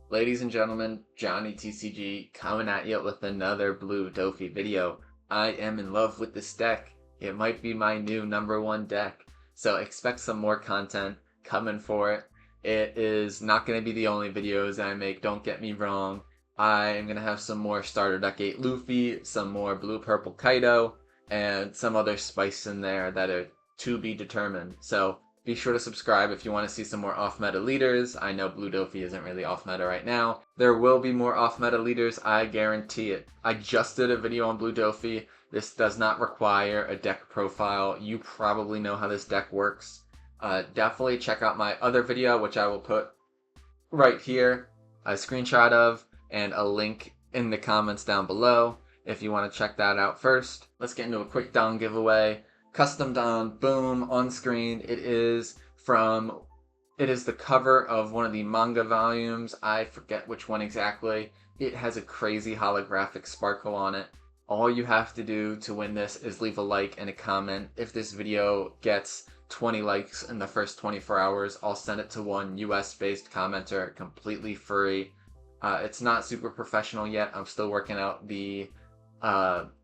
Ladies and gentlemen, Johnny TCG coming at you with another blue Doffy video. I am in love with this deck. It might be my new #1 deck, so expect some more content coming for it. It is not going to be the only videos I make, don't get me wrong. I am going to have some more Starter Deck 8 Luffy, some more Blue Purple Kaido, and some other spice in there that are to be determined. So be sure to subscribe if you want to see some more off-meta leaders. I know Blue Doffy isn't really off-meta right now. There will be more off-meta leaders, I guarantee it. I just did a video on Blue Doffy. This does not require a deck profile. You probably know how this deck works. Definitely check out my other video, which I will put right here, a screenshot of, and a link in the comments down below if you want to check that out first. Let's get into a quick Don giveaway. Custom Don, boom, on screen. It is the cover of one of the manga volumes. I forget which one exactly. It has a crazy holographic sparkle on it. All you have to do to win this is leave a like and a comment. If this video gets 20 likes in the first 24 hours, I'll send it to one US-based commenter completely free. It's not super professional yet. I'm still working out the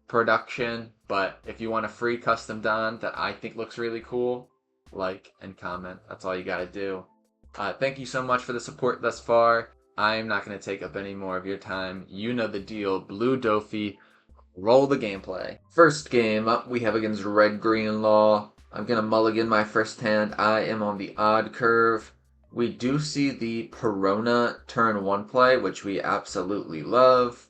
production, but if you want a free custom Don that I think looks really cool, like and comment. That's all you gotta do. Thank you so much for the support thus far. I'm not gonna take up any more of your time. You know the deal. Blue Doffy, roll the gameplay. First game up we have against Red Green Law. I'm gonna mulligan my first hand. I am on the odd curve. We do see the Perona turn 1 play, which we absolutely love.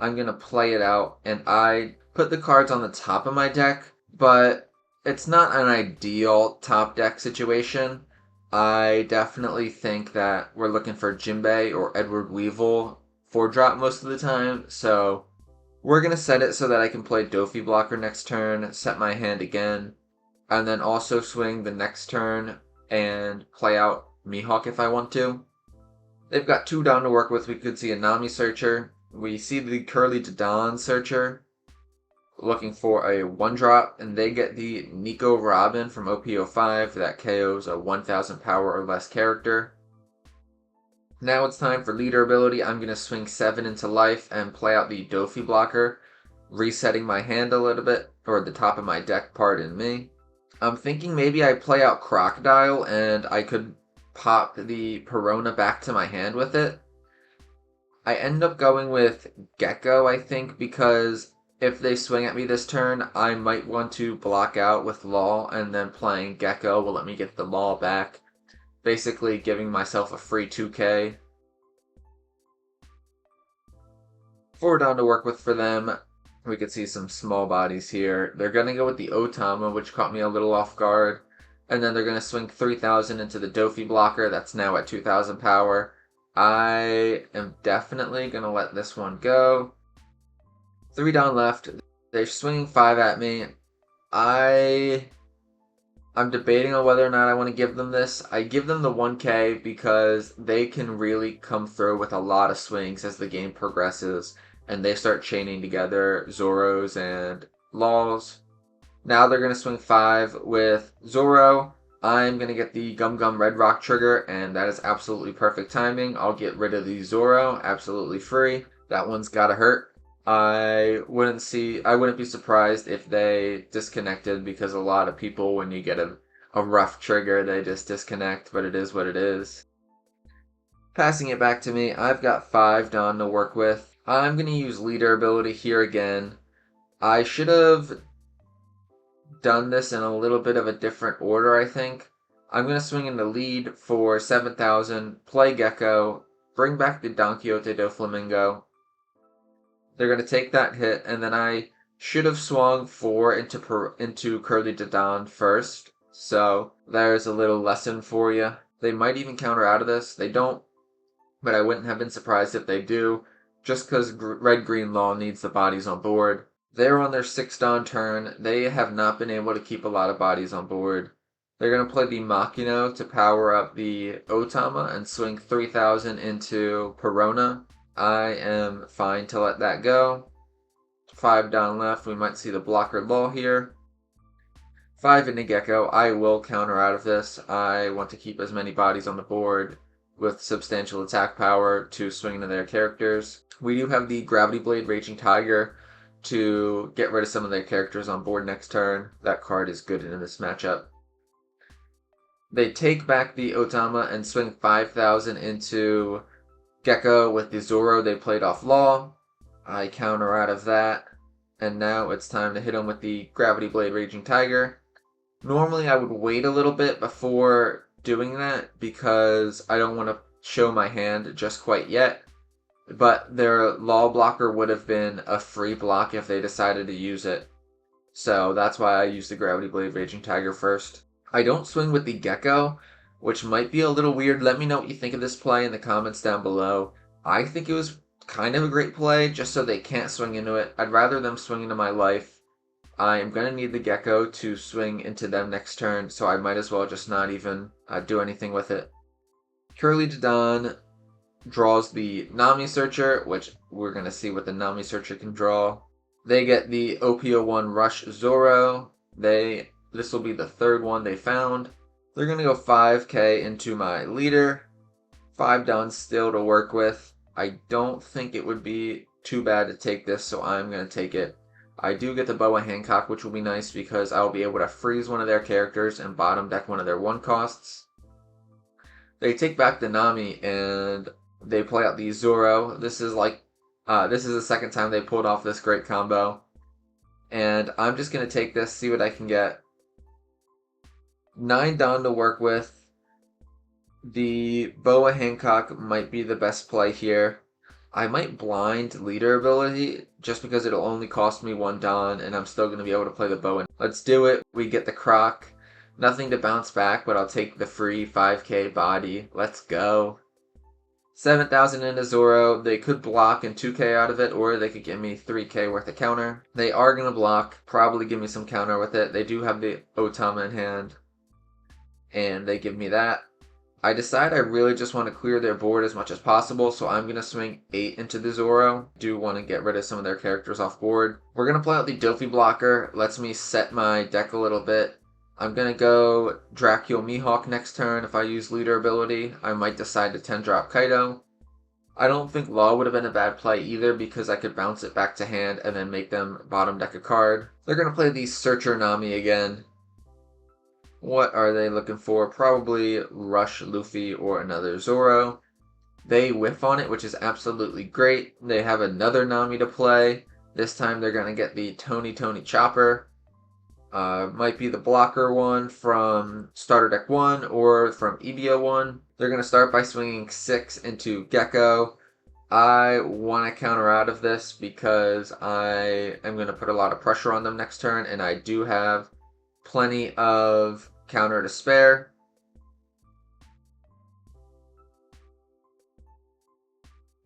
I'm going to play it out, and I put the cards on the top of my deck, but it's not an ideal top deck situation. I definitely think that we're looking for Jinbei or Edward Weevil 4-drop most of the time, so we're going to set it so that I can play Doffy blocker next turn, set my hand again, and then also swing the next turn and play out Mihawk if I want to. They've got 2 down to work with. We could see a Nami Searcher. We see the Curly Dawn Searcher looking for a 1-drop, and they get the Nico Robin from OP07 that KOs a 1000 power or less character. Now it's time for leader ability. I'm going to swing 7 into life and play out the Doffy blocker, resetting my hand a little bit, or the top of my deck, pardon me. I'm thinking maybe I play out Crocodile and I could pop the Perona back to my hand with it. I end up going with Gecko, I think, because if they swing at me this turn, I might want to block out with Law, and then playing Gecko will let me get the Law back. Basically giving myself a free 2k. 4 down to work with for them. We could see some small bodies here. They're going to go with the Otama, which caught me a little off guard. And then they're going to swing 3,000 into the Doffy blocker. That's now at 2,000 power. I am definitely going to let this one go. 3 down left. They're swinging 5 at me. I'm debating on whether or not I want to give them this. I give them the 1k because they can really come through with a lot of swings as the game progresses and they start chaining together Zoros and Laws. Now they're going to swing 5 with Zoro. I'm going to get the Gum Gum Red Rock trigger, and that is absolutely perfect timing. I'll get rid of the Zoro, absolutely free. That one's gotta hurt. I wouldn't be surprised if they disconnected, because a lot of people, when you get a rough trigger, they just disconnect, but it is what it is. Passing it back to me, I've got 5 down to work with. I'm going to use leader ability here again. I should have done this in a little bit of a different order, I think. I'm going to swing in the lead for 7,000, play Gecko, bring back the Don Quixote do Flamingo. They're going to take that hit, and then I should have swung 4 into Curly Dawn first. So there's a little lesson for you. They might even counter out of this. They don't, but I wouldn't have been surprised if they do, just because Red Green Law needs the bodies on board. They're on their 6th Dawn turn. They have not been able to keep a lot of bodies on board. They're going to play the Makino to power up the Otama and swing 3,000 into Perona. I am fine to let that go. 5 down left. We might see the blocker Law here. 5 into Gecko. I will counter out of this. I want to keep as many bodies on the board with substantial attack power to swing into their characters. We do have the Gravity Blade Raging Tiger to get rid of some of their characters on board next turn. That card is good in this matchup. They take back the Otama and swing 5,000 into Gecko with the Zoro they played off Law. I counter out of that, and now it's time to hit him with the Gravity Blade Raging Tiger. Normally I would wait a little bit before doing that because I don't want to show my hand just quite yet, but their Law blocker would have been a free block if they decided to use it. So that's why I use the Gravity Blade Raging Tiger first. I don't swing with the Gecko, which might be a little weird. Let me know what you think of this play in the comments down below. I think it was kind of a great play, just so they can't swing into it. I'd rather them swing into my life. I am going to need the Gecko to swing into them next turn, so I might as well just not even do anything with it. Curly Dodon draws the Nami Searcher, which we're going to see what the Nami Searcher can draw. They get the OP01 Rush Zoro. This will be the third one they found. They're going to go 5k into my leader. 5 Dons still to work with. I don't think it would be too bad to take this, so I'm going to take it. I do get the Boa Hancock, which will be nice because I'll be able to freeze one of their characters and bottom deck one of their 1 costs. They take back the Nami and they play out the Zoro. This is the second time they pulled off this great combo. And I'm just going to take this, see what I can get. 9 Don to work with. The Boa Hancock might be the best play here. I might blind leader ability just because it'll only cost me 1 Don and I'm still going to be able to play the Boa. Let's do it. We get the Croc. Nothing to bounce back, but I'll take the free 5k body. Let's go. 7,000 into Zoro. They could block and 2k out of it, or they could give me 3k worth of counter. They are going to block, probably give me some counter with it. They do have the Otama in hand, and they give me that. I decide I really just want to clear their board as much as possible, so I'm going to swing 8 into the Zoro. Do want to get rid of some of their characters off board. We're going to play out the Doffy blocker. Lets me set my deck a little bit. I'm going to go Dracule Mihawk next turn. If I use leader ability, I might decide to 10-drop Kaido. I don't think Law would have been a bad play either because I could bounce it back to hand and then make them bottom deck a card. They're going to play the Searcher Nami again. What are they looking for? Probably Rush Luffy or another Zoro. They whiff on it, which is absolutely great. They have another Nami to play. This time they're going to get the Tony Chopper. Might be the blocker one from Starter Deck 1 or from EBO 1. They're going to start by swinging 6 into Gecko. I want to counter out of this because I am going to put a lot of pressure on them next turn, and I do have plenty of counter to spare.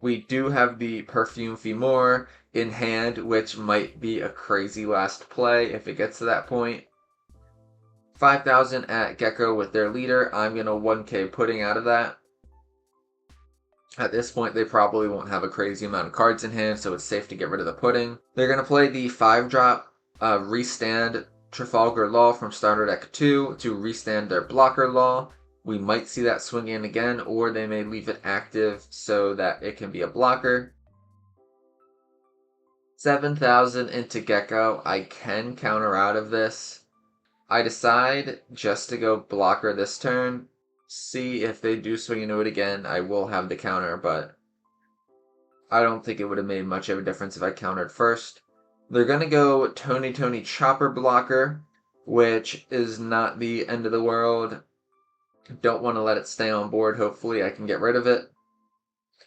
We do have the Perfume Fimor in hand, which might be a crazy last play if it gets to that point. 5,000 at Gecko with their leader. I'm going to 1k pudding out of that. At this point, they probably won't have a crazy amount of cards in hand, so it's safe to get rid of the pudding. They're going to play the 5-drop restand Trafalgar Law from Starter Deck 2 to restand their blocker Law. We might see that swing in again, or they may leave it active so that it can be a blocker. 7,000 into Gecko. I can counter out of this. I decide just to go blocker this turn. See if they do swing into it again. I will have the counter, but I don't think it would have made much of a difference if I countered first. They're going to go Tony Chopper blocker, which is not the end of the world. Don't want to let it stay on board. Hopefully I can get rid of it.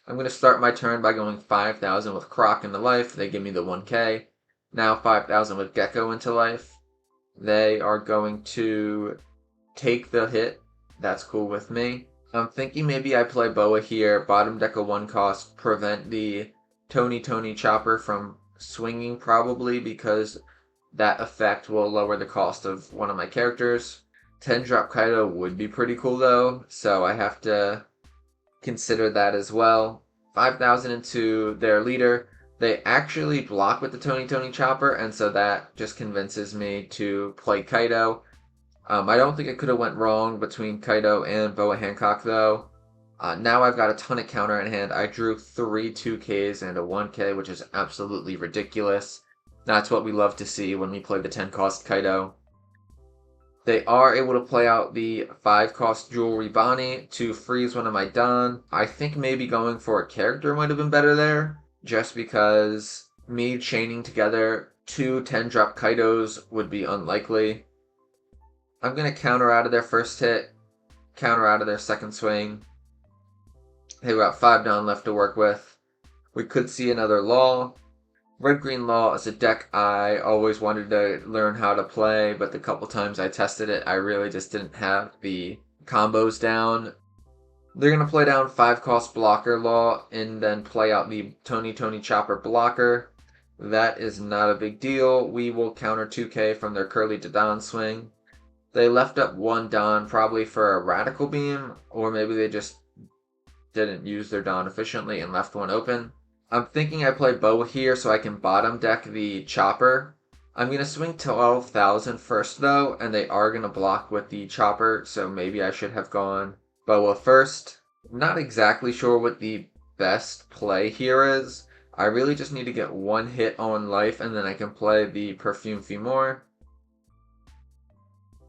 I'm going to start my turn by going 5,000 with Croc into life. They give me the 1k. Now 5,000 with Gecko into life. They are going to take the hit. That's cool with me. I'm thinking maybe I play Boa here. Bottom deck a 1 cost. Prevent the Tony Chopper from swinging probably because that effect will lower the cost of one of my characters. 10-drop Kaido would be pretty cool though, so I have to consider that as well. 5,000 into their leader. They actually block with the Tony Chopper, and so that just convinces me to play Kaido. I don't think it could have went wrong between Kaido and Boa Hancock though. Now I've got a ton of counter in hand. I drew 3 2Ks and a 1K, which is absolutely ridiculous. That's what we love to see when we play the 10 cost Kaido. They are able to play out the 5 cost Jewelry Bonnie to freeze one of my Don. I think maybe going for a character might have been better there, just because me chaining together 2 10-drop Kaidos would be unlikely. I'm going to counter out of their first hit, counter out of their second swing. They've got 5 Don left to work with. We could see another Law. Red-Green Law is a deck I always wanted to learn how to play, but the couple times I tested it, I really just didn't have the combos down. They're going to play down 5 cost Blocker Law and then play out the Tony Chopper Blocker. That is not a big deal. We will counter 2K from their Curly to Don swing. They left up 1 Don probably for a Radical Beam, or maybe they just didn't use their Don efficiently and left one open. I'm thinking I play Boa here so I can bottom deck the Chopper. I'm going to swing 12,000 first though, and they are going to block with the Chopper, so maybe I should have gone Boa first. I'm not exactly sure what the best play here is. I really just need to get 1 hit on life and then I can play the Perfume Fimor.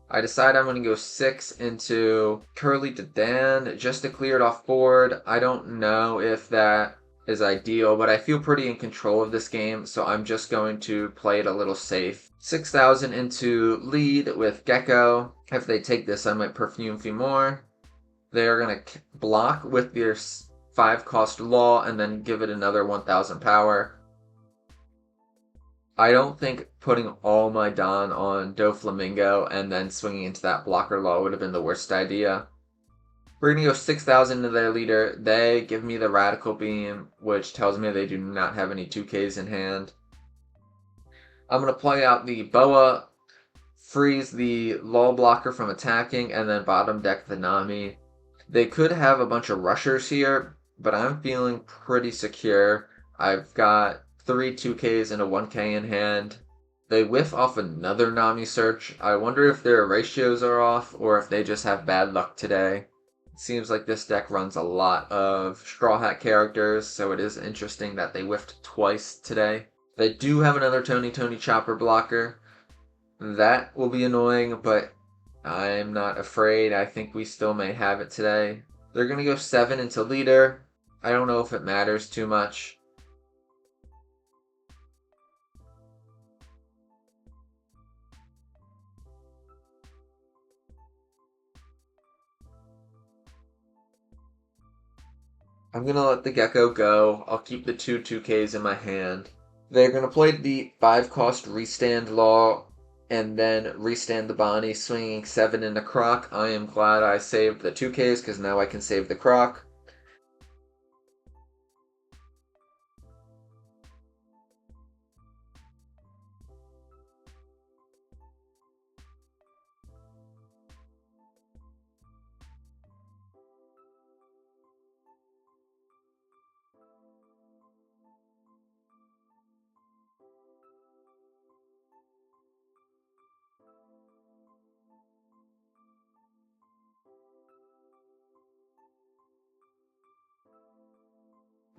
I decide I'm going to go 6 into Curly to Dan just to clear it off board. I don't know if that is ideal, but I feel pretty in control of this game, so I'm just going to play it a little safe. 6,000 into lead with Gecko. If they take this, I might Perfume Fimor. They're going to block with their 5 cost Law and then give it another 1,000 power. I don't think putting all my Don on Doflamingo and then swinging into that Blocker Law would have been the worst idea. We're going to go 6,000 to their leader. They give me the Radical Beam, which tells me they do not have any 2Ks in hand. I'm going to play out the Boa, freeze the Law Blocker from attacking, and then bottom deck the Nami. They could have a bunch of rushers here, but I'm feeling pretty secure. I've got 3 2Ks and a 1K in hand. They whiff off another Nami search. I wonder if their ratios are off or if they just have bad luck today. Seems like this deck runs a lot of Straw Hat characters, so it is interesting that they whiffed twice today. They do have another Tony Chopper blocker. That will be annoying, but I'm not afraid. I think we still may have it today. They're going to go 7 into leader. I don't know if it matters too much. I'm going to let the Gecko go. I'll keep the 2 2Ks in my hand. They're going to play the 5 cost Restand Law and then restand the Bonnie, swinging 7 into Croc. I am glad I saved the 2Ks because now I can save the Croc.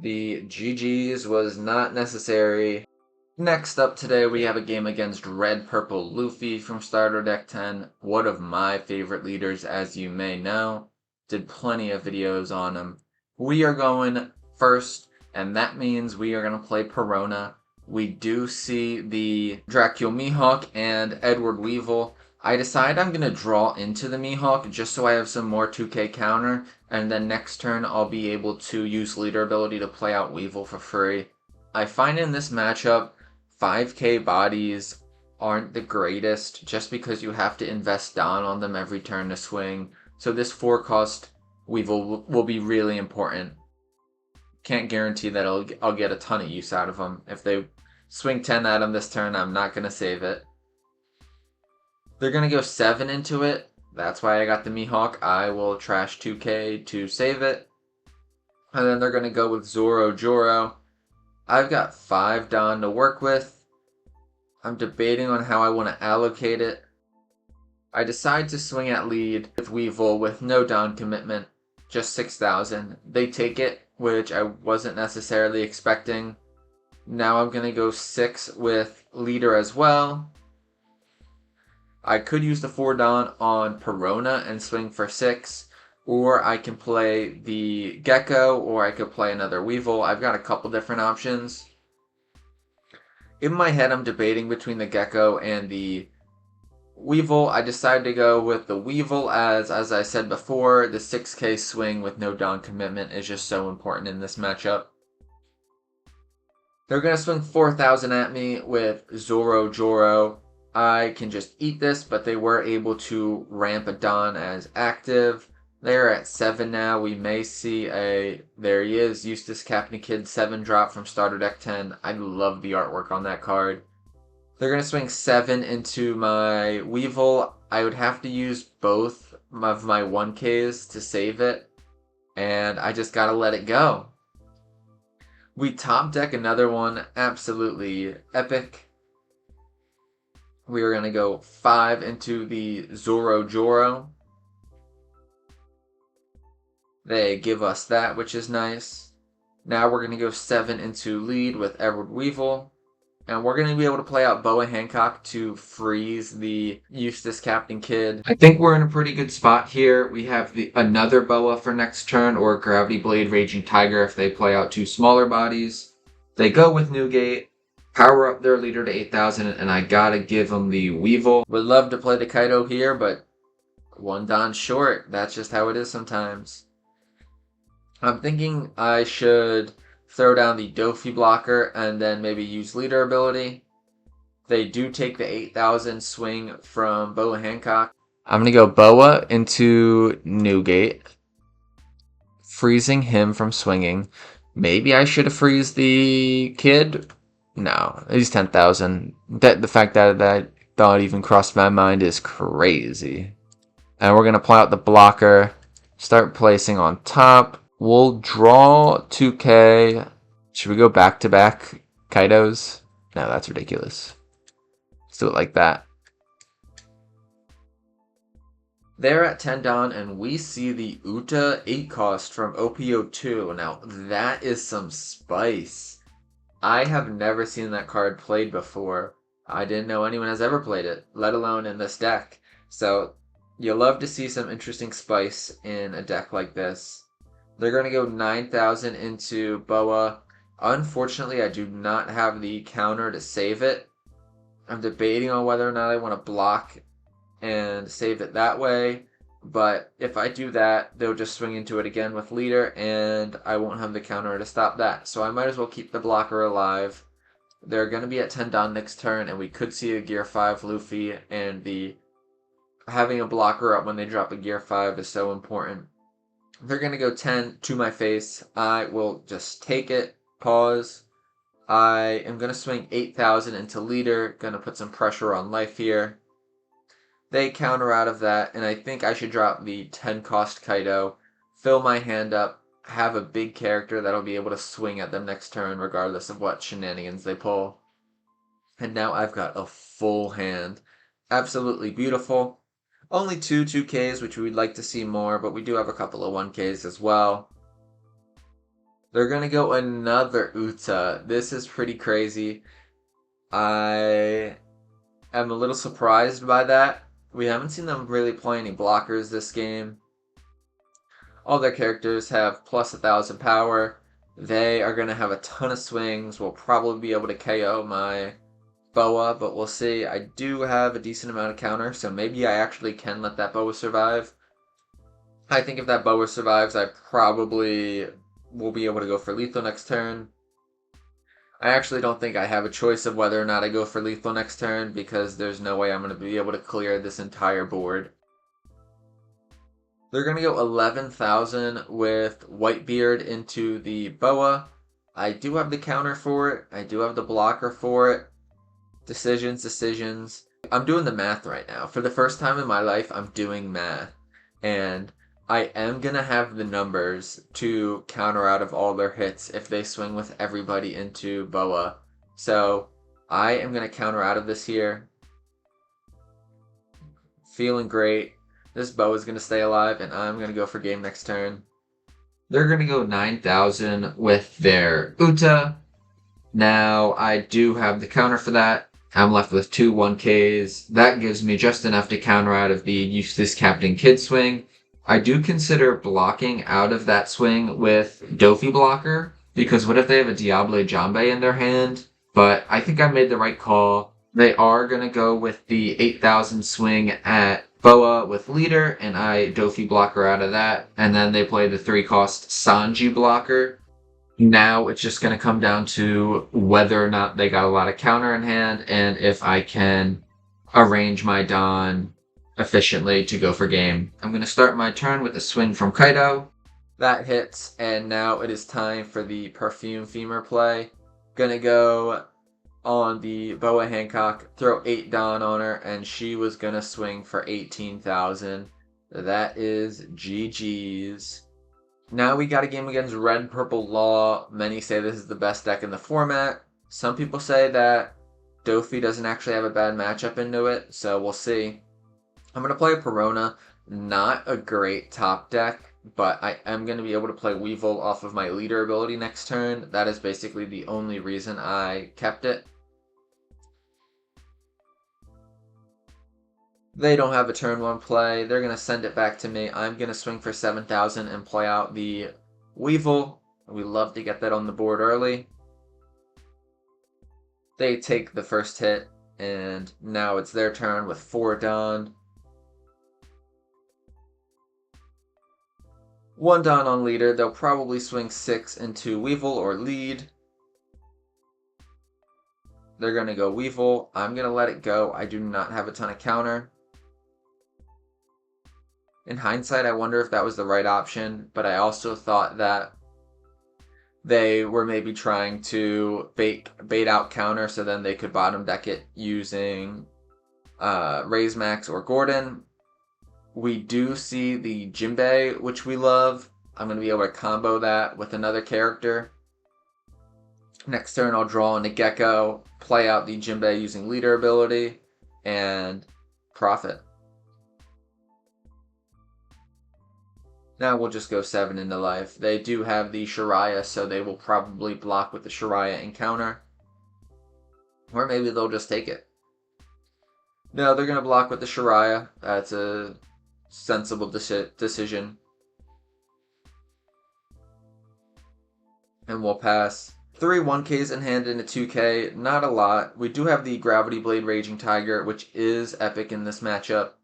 The GG's was not necessary. Next up today, we have a game against Red Purple Luffy from Starter Deck 10. One of my favorite leaders, as you may know. Did plenty of videos on him. We are going first, and that means we are going to play Perona. We do see the Dracula Mihawk and Edward Weevil. I decide I'm going to draw into the Mihawk just so I have some more 2K counter, and then next turn I'll be able to use leader ability to play out Weevil for free. I find in this matchup, 5K bodies aren't the greatest just because you have to invest Don on them every turn to swing, so this 4 cost Weevil will be really important. Can't guarantee that I'll get a ton of use out of them. If they swing 10 at him this turn, I'm not going to save it. They're going to go 7 into it. That's why I got the Mihawk. I will trash 2K to save it. And then they're going to go with Zoro Joro. I've got 5 Don to work with. I'm debating on how I want to allocate it. I decide to swing at lead with Weevil with no Don commitment. just 6,000. They take it, which I wasn't necessarily expecting. Now I'm going to go 6 with leader as well. I could use the 4 Dawn on Perona and swing for 6, or I can play the Gecko, or I could play another Weevil. I've got a couple different options. In my head, I'm debating between the Gecko and the Weevil. I decided to go with the Weevil as I said before, the 6k swing with no Dawn commitment is just so important in this matchup. They're going to swing 4,000 at me with Zoro Joro. I can just eat this, but they were able to ramp a Dawn as active. They're at 7 now. We may see there he is, Eustace Captain Kid 7 drop from starter deck 10. I love the artwork on that card. They're going to swing 7 into my Weevil. I would have to use both of my 1Ks to save it, and I just got to let it go. We top deck another one, absolutely epic. We are going to go 5 into the Zoro Joro. They give us that, which is nice. Now we're going to go 7 into lead with Edward Weevil. And we're going to be able to play out Boa Hancock to freeze the Eustace Captain Kid. I think we're in a pretty good spot here. We have another Boa for next turn, or Gravity Blade Raging Tiger if they play out 2 smaller bodies. They go with Newgate, power up their leader to 8,000, and I gotta give them the Weevil. Would love to play the Kaido here, but 1 Dawn short. That's just how it is sometimes. I'm thinking I should throw down the Doffy blocker and then maybe use leader ability. They do take the 8,000 swing from Boa Hancock. I'm going to go Boa into Newgate, freezing him from swinging. Maybe I should have freezed the kid. No, he's 10,000. The fact that thought even crossed my mind is crazy. And we're going to play out the blocker, start placing on top. We'll draw 2k. Should we go back-to-back Kaidos? No, that's ridiculous. Let's do it like that. They're at 10 Dawn, and we see the Uta 8 cost from OP02. Now, that is some spice. I have never seen that card played before. I didn't know anyone has ever played it, let alone in this deck. So, you'll love to see some interesting spice in a deck like this. They're going to go 9,000 into Boa. Unfortunately, I do not have the counter to save it. I'm debating on whether or not I want to block and save it that way. But if I do that, they'll just swing into it again with leader, and I won't have the counter to stop that. So I might as well keep the blocker alive. They're going to be at 10 Dawn next turn, and we could see a Gear 5 Luffy, and having a blocker up when they drop a Gear 5 is so important. They're going to go 10 to my face. I will just take it. Pause. I am going to swing 8,000 into leader. Going to put some pressure on life here. They counter out of that, and I think I should drop the 10 cost Kaido. Fill my hand up. Have a big character that'll be able to swing at them next turn regardless of what shenanigans they pull. And now I've got a full hand. Absolutely beautiful. Only 2 2Ks, which we'd like to see more, but we do have a couple of 1Ks as well. They're going to go another Uta. This is pretty crazy. I am a little surprised by that. We haven't seen them really play any blockers this game. All their characters have plus 1,000 power. They are going to have a ton of swings. We'll probably be able to KO my Boa, but we'll see. I do have a decent amount of counter, so maybe I actually can let that Boa survive. I think if that Boa survives, I probably will be able to go for lethal next turn. I actually don't think I have a choice of whether or not I go for lethal next turn, because there's no way I'm going to be able to clear this entire board. They're going to go 11,000 with Whitebeard into the Boa. I do have the counter for it. I do have the blocker for it. Decisions. I'm doing the math right now. For the first time in my life, I'm doing math. And I am going to have the numbers to counter out of all their hits if they swing with everybody into Boa. So I am going to counter out of this here. Feeling great. This Boa is going to stay alive, and I'm going to go for game next turn. They're going to go 9,000 with their Uta. Now, I do have the counter for that. I'm left with two 1Ks. That gives me just enough to counter out of the useless Captain Kid swing. I do consider blocking out of that swing with Doffy blocker, because what if they have a Diable Jambe in their hand? But I think I made the right call. They are going to go with the 8,000 swing at Boa with leader, and I Doffy blocker out of that. And then they play the 3-cost Sanji blocker. Now it's just going to come down to whether or not they got a lot of counter in hand and if I can arrange my Don efficiently to go for game. I'm going to start my turn with a swing from Kaido. That hits, and now it is time for the Perfume Femur play. Gonna go on the Boa Hancock, throw 8 Don on her, and she was gonna swing for 18,000. That is GG's. Now we got a game against Red Purple Law. Many say this is the best deck in the format. Some people say that Doffy doesn't actually have a bad matchup into it, so we'll see. I'm going to play a Perona. Not a great top deck, but I am going to be able to play Weevil off of my leader ability next turn. That is basically the only reason I kept it. They don't have a turn 1 play. They're going to send it back to me. I'm going to swing for 7,000 and play out the Weevil. We love to get that on the board early. They take the first hit, and now it's their turn with 4 Don. 1 Don on leader. They'll probably swing 6 into Weevil or lead. They're going to go Weevil. I'm going to let it go. I do not have a ton of counter. In hindsight, I wonder if that was the right option, but I also thought that they were maybe trying to bait out counter so then they could bottom deck it using Raise Max or Gordon. We do see the Jinbei, which we love. I'm going to be able to combo that with another character. Next turn, I'll draw in a Gecko, play out the Jinbei using leader ability, and profit. Now we'll just go 7 into life. They do have the Shiraya, so they will probably block with the Shiraya and counter. Or maybe they'll just take it. No, they're going to block with the Shiraya. That's a sensible decision. And we'll pass. 3 1Ks in hand and a 2K. Not a lot. We do have the Gravity Blade Raging Tiger, which is epic in this matchup.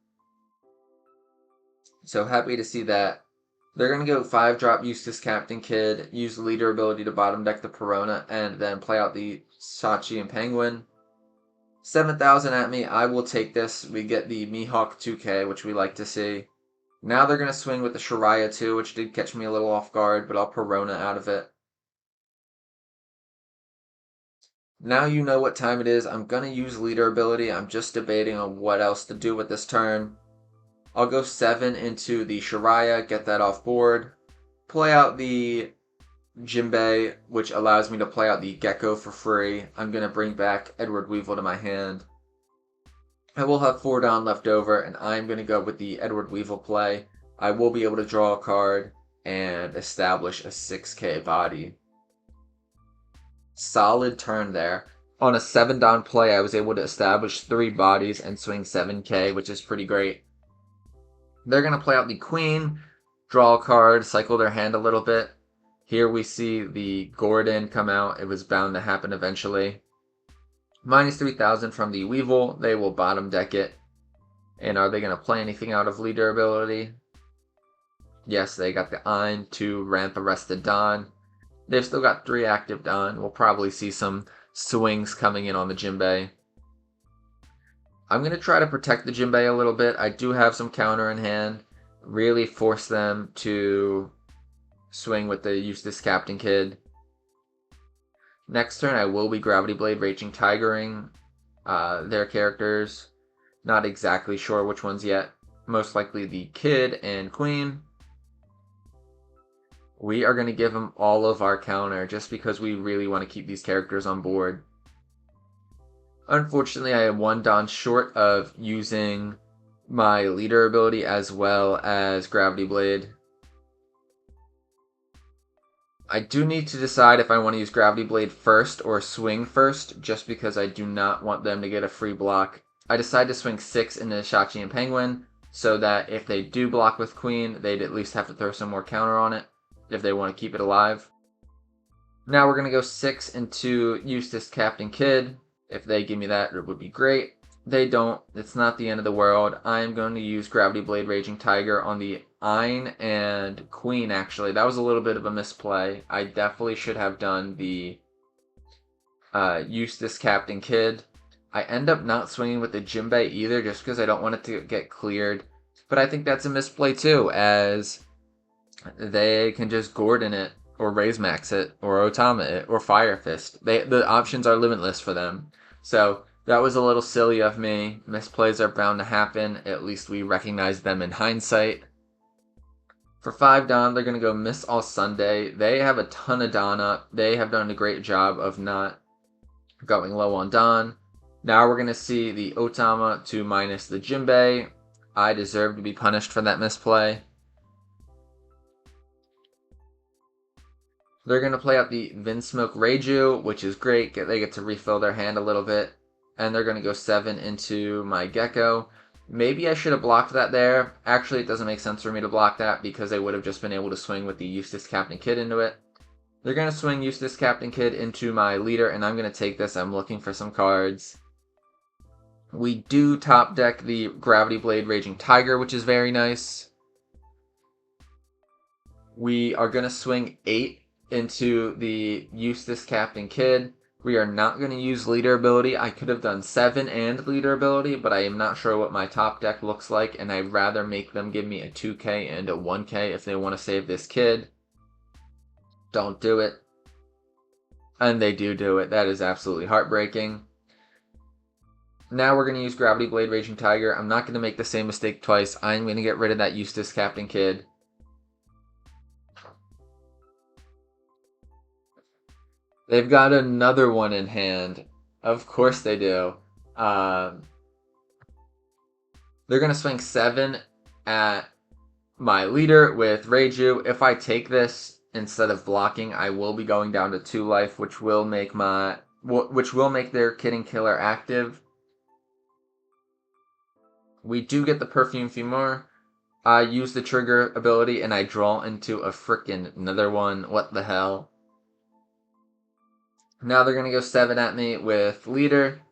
So happy to see that. They're going to go 5-drop Eustace Captain Kid, use the leader ability to bottom deck the Perona, and then play out the Sachi and Penguin. 7,000 at me. I will take this. We get the Mihawk 2K, which we like to see. Now they're going to swing with the Shiraya 2, which did catch me a little off guard, but I'll Perona out of it. Now you know what time it is. I'm going to use leader ability. I'm just debating on what else to do with this turn. I'll go 7 into the Shiraya, get that off board. Play out the Jinbei, which allows me to play out the Gecko for free. I'm going to bring back Edward Weevil to my hand. I will have 4 down left over, and I'm going to go with the Edward Weevil play. I will be able to draw a card and establish a 6K body. Solid turn there. On a 7 down play, I was able to establish 3 bodies and swing 7K, which is pretty great. They're going to play out the Queen, draw a card, cycle their hand a little bit. Here we see the Gordon come out. It was bound to happen eventually. Minus 3,000 from the Weevil. They will bottom deck it. And are they going to play anything out of leader ability? Yes, they got the Ein to ramp Arrested Don. They've still got 3 active Don. We'll probably see some swings coming in on the Jinbei. I'm going to try to protect the Jinbei a little bit. I do have some counter in hand. Really force them to swing with the Eustace Captain Kid. Next turn, I will be Gravity Blade Raging Tigering their characters. Not exactly sure which ones yet. Most likely the Kid and Queen. We are going to give them all of our counter just because we really want to keep these characters on board. Unfortunately, I am 1 Don short of using my leader ability as well as Gravity Blade. I do need to decide if I want to use Gravity Blade first or swing first, just because I do not want them to get a free block. I decided to swing 6 into Shachi and Penguin, so that if they do block with Queen, they'd at least have to throw some more counter on it, if they want to keep it alive. Now we're going to go 6 into Eustace Captain Kidd. If they give me that, it would be great. They don't. It's not the end of the world. I'm going to use Gravity Blade Raging Tiger on the Ein and Queen, actually. That was a little bit of a misplay. I definitely should have done the Eustace Captain Kidd. I end up not swinging with the Jinbei either, just because I don't want it to get cleared. But I think that's a misplay too, as they can just Gordon it, or Raise Max it, or Otama it, or Fire Fist. The options are limitless for them. So that was a little silly of me. Misplays are bound to happen. At least we recognize them in hindsight. For 5 Don, they're going to go Miss All Sunday. They have a ton of Don up. They have done a great job of not going low on Don. Now we're going to see the Otama to minus the Jinbei. I deserve to be punished for that misplay. They're going to play out the Vinsmoke Reiju, which is great. They get to refill their hand a little bit. And they're going to go 7 into my Gecko. Maybe I should have blocked that there. Actually, it doesn't make sense for me to block that because they would have just been able to swing with the Eustace Captain Kidd into it. They're going to swing Eustace Captain Kidd into my leader, and I'm going to take this. I'm looking for some cards. We do top deck the Gravity Blade Raging Tiger, which is very nice. We are going to swing 8 into the Eustace Captain Kidd. We are not going to use leader ability. I could have done 7 and leader ability, but I am not sure what my top deck looks like, and I'd rather make them give me a 2k and a 1k if they want to save this kid. Don't do it. And they do it. That is absolutely heartbreaking. Now we're going to use Gravity Blade Raging Tiger. I'm not going to make the same mistake twice. I'm going to get rid of that Eustace Captain Kidd. They've got another one in hand. Of course they do. They're going to swing 7 at my leader with Reiju. If I take this instead of blocking, I will be going down to 2 life, which will make their Kidding Killer active. We do get the Perfume Fumeur. I use the trigger ability and I draw into a frickin' another one. What the hell? Now they're going to go 7 at me with leader.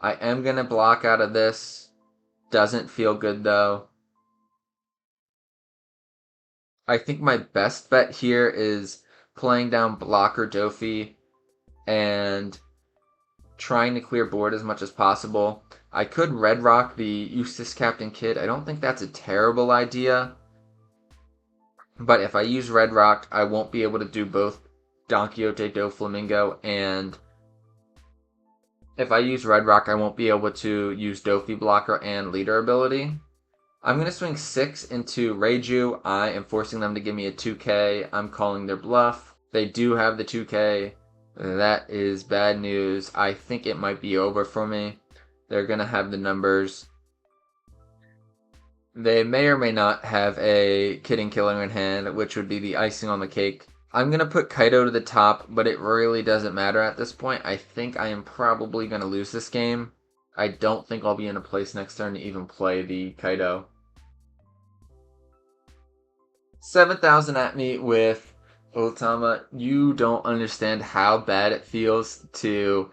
I am going to block out of this. Doesn't feel good though. I think my best bet here is playing down blocker Doffy and trying to clear board as much as possible. I could red rock the Eustace Captain Kidd. I don't think that's a terrible idea. But if I use red rock, I won't be able to do both Don Quixote Doflamingo, and if I use red rock, I won't be able to use Doffy blocker and leader ability. I'm going to swing 6 into Reiju. I am forcing them to give me a 2k. I'm calling their bluff. They do have the 2k. That is bad news. I think it might be over for me. They're going to have the numbers. They may or may not have a Kidding Killer in hand, which would be the icing on the cake. I'm going to put Kaido to the top, but it really doesn't matter at this point. I think I am probably going to lose this game. I don't think I'll be in a place next turn to even play the Kaido. 7,000 at me with Otama. You don't understand how bad it feels to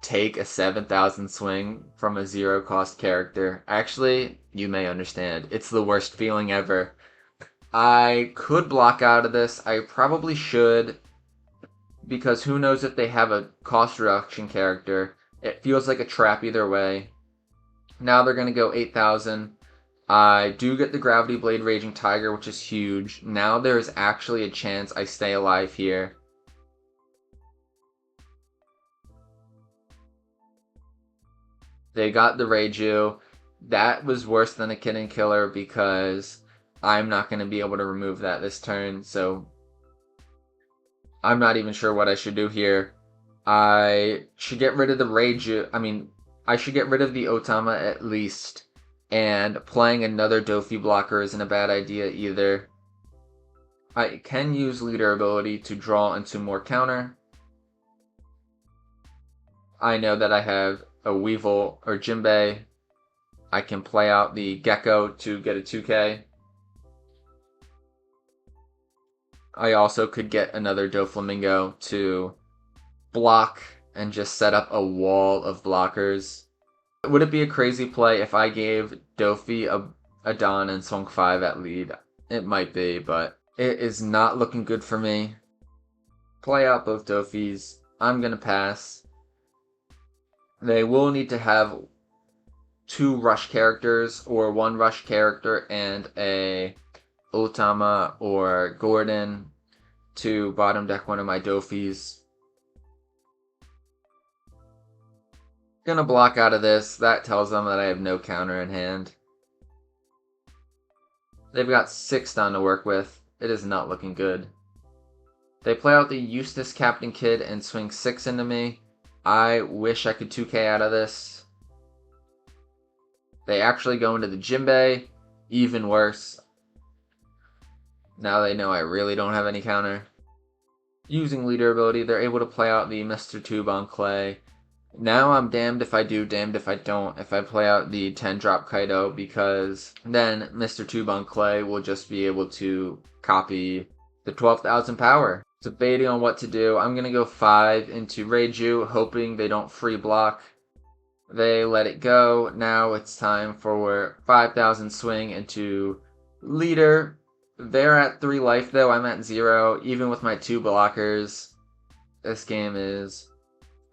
take a 7,000 swing from a 0 cost character. Actually, you may understand. It's the worst feeling ever. I could block out of this. I probably should, because who knows if they have a cost reduction character. It feels like a trap either way. Now they're going to go 8,000. I do get the Gravity Blade Raging Tiger, which is huge. Now there is actually a chance I stay alive here. They got the Reiju. That was worse than a Kidding Killer because I'm not going to be able to remove that this turn, so I'm not even sure what I should do here. I should get rid of the Reiju. I should get rid of the Otama at least. And playing another Doffy blocker isn't a bad idea either. I can use leader ability to draw into more counter. I know that I have a Weevil or Jinbei. I can play out the Gecko to get a 2k. I also could get another Doflamingo to block and just set up a wall of blockers. Would it be a crazy play if I gave Doffy a Don and swung 5 at lead? It might be, but it is not looking good for me. Play out both Doffys. I'm going to pass. They will need to have 2 rush characters or 1 rush character and a Otama or Gordon to bottom deck one of my Doffys. Gonna block out of this. That tells them that I have no counter in hand. They've got 6 Don to work with. It is not looking good. They play out the Eustace Captain Kid and swing 6 into me. I wish I could 2k out of this. They actually go into the Jinbei. Even worse. Now they know I really don't have any counter. Using leader ability, they're able to play out the Mr. Tube on Clay. Now I'm damned if I do, damned if I don't, if I play out the 10-drop Kaido, because then Mr. Tube on Clay will just be able to copy the 12,000 power. Debating on what to do. I'm going to go 5 into Reiju, hoping they don't free block. They let it go. Now it's time for 5,000 swing into leader. They're at 3 life though, I'm at 0. Even with my 2 blockers, this game is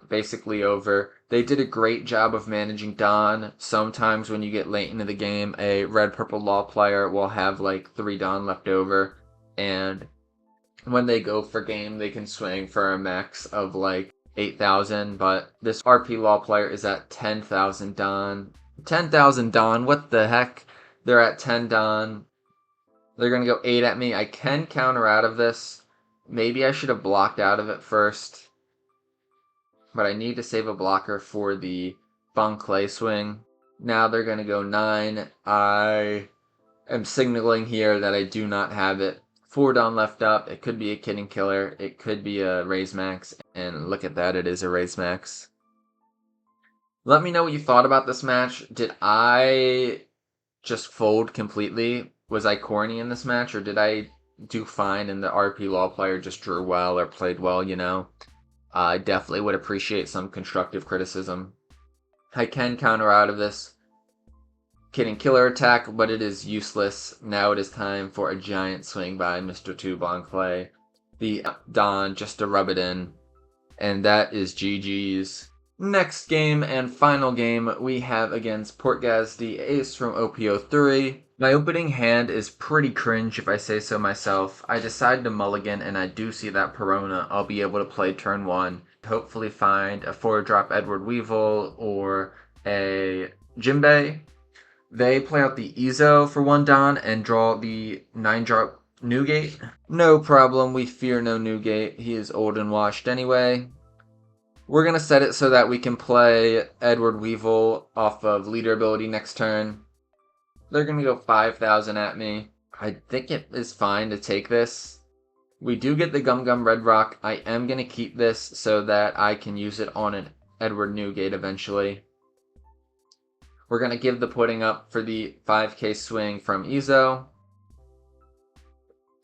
basically over. They did a great job of managing Don. Sometimes when you get late into the game, a red-purple law player will have like 3 Don left over, and when they go for game, they can swing for a max of like 8,000, but this RP law player is at 10,000 Don. 10,000 Don, what the heck? They're at 10 Don. They're going to go 8 at me. I can counter out of this. Maybe I should have blocked out of it first. But I need to save a blocker for the Bon Clay swing. Now they're going to go 9. I am signaling here that I do not have it. 4 Don left up. It could be a Kid and Killer. It could be a Raise Max. And look at that, it is a Raise Max. Let me know what you thought about this match. Did I just fold completely? Was I corny in this match, or did I do fine and the RP law player just drew well or played well, you know? I definitely would appreciate some constructive criticism. I can counter out of this Kid and Killer attack, but it is useless. Now it is time for a giant swing by Mr. Tube on Clay. The Don just to rub it in. And that is GG's. Next game and final game we have against Portgas D Ace from OP03. My opening hand is pretty cringe if I say so myself. I decided to mulligan and I do see that Perona. I'll be able to play turn 1. Hopefully find a 4-drop Edward Weevil or a Jinbei. They play out the Izo for 1 Don and draw the 9-drop Newgate. No problem, we fear no Newgate. He is old and washed anyway. We're going to set it so that we can play Edward Weevil off of leader ability next turn. They're going to go 5,000 at me. I think it is fine to take this. We do get the Gum Gum Red Rock. I am going to keep this so that I can use it on an Edward Newgate eventually. We're going to give the pudding up for the 5k swing from Izo.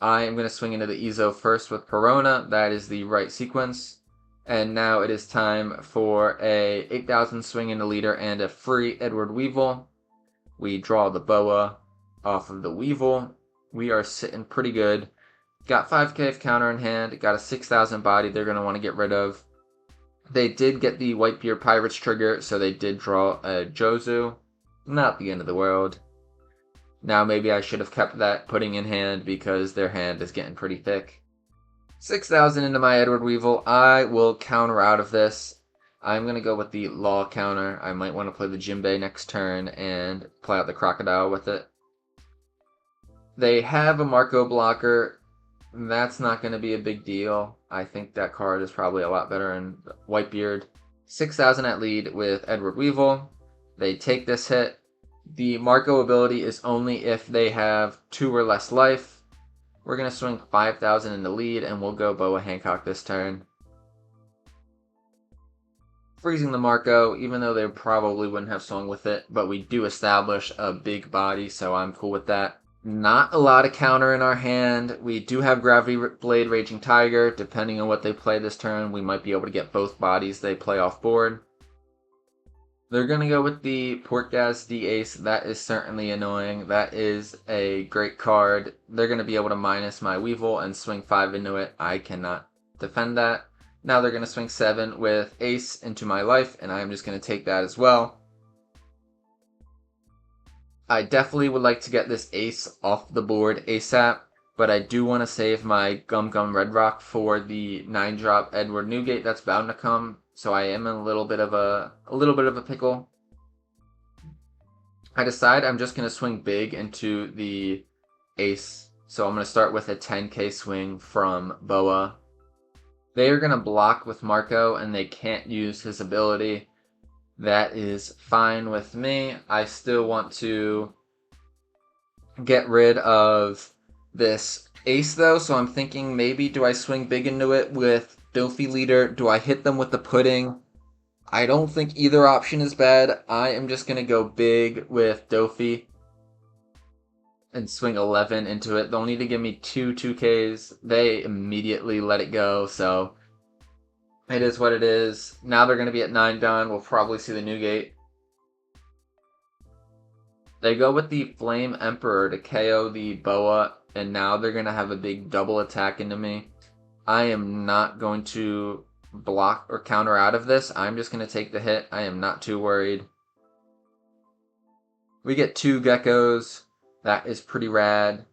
I am going to swing into the Izo first with Perona. That is the right sequence. And now it is time for a 8,000 swing into leader and a free Edward Weevil. We draw the Boa off of the Weevil. We are sitting pretty good. Got 5k of counter in hand. Got a 6,000 body they're going to want to get rid of. They did get the Whitebeard Pirates trigger, so they did draw a Jozu. Not the end of the world. Now maybe I should have kept that pudding in hand because their hand is getting pretty thick. 6,000 into my Edward Weevil. I will counter out of this. I'm going to go with the Law counter. I might want to play the Jinbei next turn and play out the Crocodile with it. They have a Marco blocker. That's not going to be a big deal. I think that card is probably a lot better in Whitebeard. 6,000 at lead with Edward Weevil. They take this hit. The Marco ability is only if they have 2 or less life. We're going to swing 5,000 in the lead, and we'll go Boa Hancock this turn. Freezing the Marco, even though they probably wouldn't have swung with it, but we do establish a big body, so I'm cool with that. Not a lot of counter in our hand. We do have Gravity Blade Raging Tiger. Depending on what they play this turn, we might be able to get both bodies they play off board. They're going to go with the Portgas D Ace. That is certainly annoying. That is a great card. They're going to be able to minus my Weevil and swing 5 into it. I cannot defend that. Now they're going to swing 7 with Ace into my life, and I'm just going to take that as well. I definitely would like to get this Ace off the board ASAP, but I do want to save my Gum Gum Red Rock for the 9-drop Edward Newgate that's bound to come, so I am in a little bit of a pickle. I decide I'm just going to swing big into the Ace, so I'm going to start with a 10k swing from Boa. They are going to block with Marco, and they can't use his ability. That is fine with me. I still want to get rid of this Ace, though, so I'm thinking maybe do I swing big into it with Doffy Leader? Do I hit them with the Pudding? I don't think either option is bad. I am just going to go big with Doffy and swing 11 into it. They'll need to give me 2Ks. They immediately let it go, so it is what it is. Now they're going to be at 9 done. We'll probably see the Newgate. They go with the Flame Emperor to KO the Boa, and now they're going to have a big double attack into me. I am not going to block or counter out of this. I'm just going to take the hit. I am not too worried. We get 2 geckos. That is pretty rad.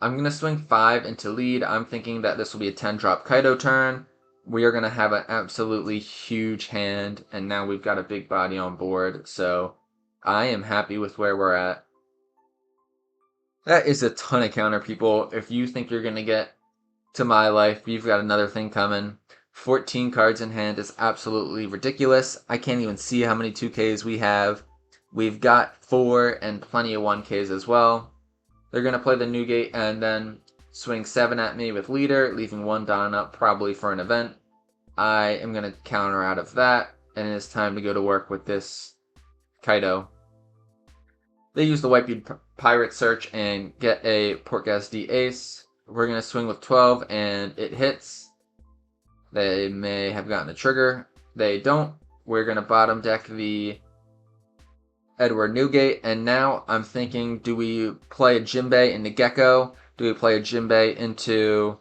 I'm going to swing 5 into lead. I'm thinking that this will be a 10-drop Kaido turn. We are going to have an absolutely huge hand, and now we've got a big body on board, so I am happy with where we're at. That is a ton of counter, people. If you think you're going to get to my life, you've got another thing coming. 14 cards in hand is absolutely ridiculous. I can't even see how many 2Ks we have. We've got 4 and plenty of 1Ks as well. They're going to play the Newgate and then swing 7 at me with Leader, leaving 1 Don up probably for an event. I am going to counter out of that, and it's time to go to work with this Kaido. They use the Whitebeard Pirate Search and get a Portgas D Ace. We're going to swing with 12, and it hits. They may have gotten a trigger. They don't. We're going to bottom deck the Edward Newgate, and now I'm thinking, do we play a Jinbei into Gecko? Do we play a Jinbei into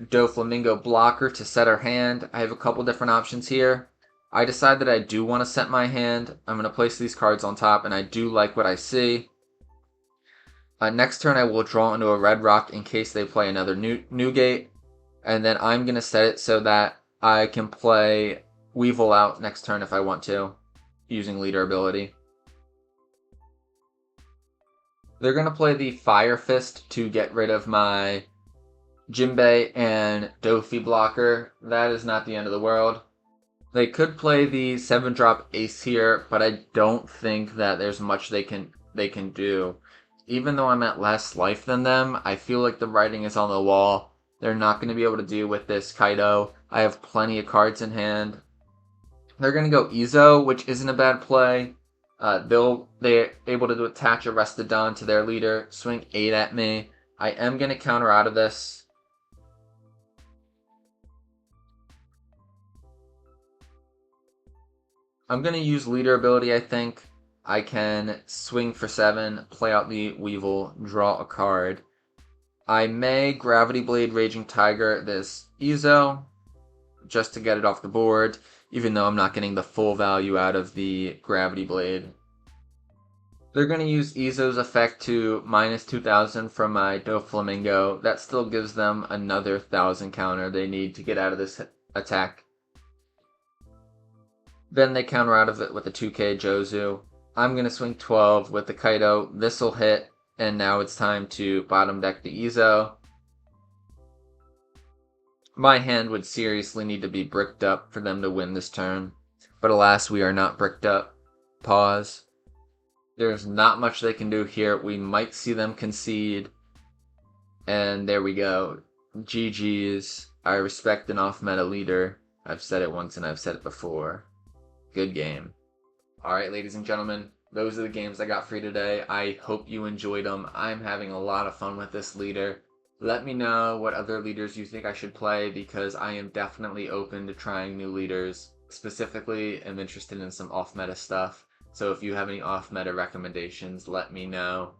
Doflamingo Blocker to set our hand? I have a couple different options here. I decide that I do want to set my hand. I'm going to place these cards on top, and I do like what I see. Next turn, I will draw into a Red Rock in case they play another Newgate, and then I'm going to set it so that I can play Weevil out next turn if I want to, using Leader ability. They're going to play the Fire Fist to get rid of my Jinbei and Doffy blocker. That is not the end of the world. They could play the 7-drop Ace here, but I don't think that there's much they can do. Even though I'm at less life than them, I feel like the writing is on the wall. They're not going to be able to deal with this Kaido. I have plenty of cards in hand. They're going to go Izo, which isn't a bad play. They're able to attach a Restodon to their leader, swing 8 at me. I am going to counter out of this. I'm going to use Leader ability, I think. I can swing for 7, play out the Weevil, draw a card. I may Gravity Blade Raging Tiger this Izo, just to get it off the board, even though I'm not getting the full value out of the Gravity Blade. They're going to use Izo's effect to minus 2,000 from my Doflamingo. That still gives them another 1,000 counter they need to get out of this attack. Then they counter out of it with a 2k Jozu. I'm going to swing 12 with the Kaido. This will hit, and now it's time to bottom deck the Izo. My hand would seriously need to be bricked up for them to win this turn. But alas, we are not bricked up. Pause. There's not much they can do here. We might see them concede. And there we go. GG's. I respect an off-meta leader. I've said it once and I've said it before. Good game. Alright, ladies and gentlemen, those are the games I got for you today. I hope you enjoyed them. I'm having a lot of fun with this leader. Let me know what other leaders you think I should play, because I am definitely open to trying new leaders. Specifically, I'm interested in some off-meta stuff. So if you have any off-meta recommendations, let me know.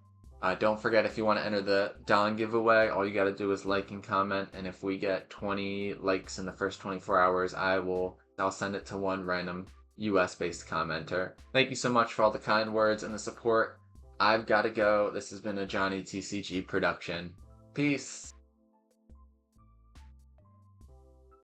Don't forget, if you want to enter the Don giveaway, all you got to do is like and comment, and if we get 20 likes in the first 24 hours, I'll send it to one random US-based commenter. Thank you so much for all the kind words and the support. I've got to go. This has been a Johnny TCG production. Peace.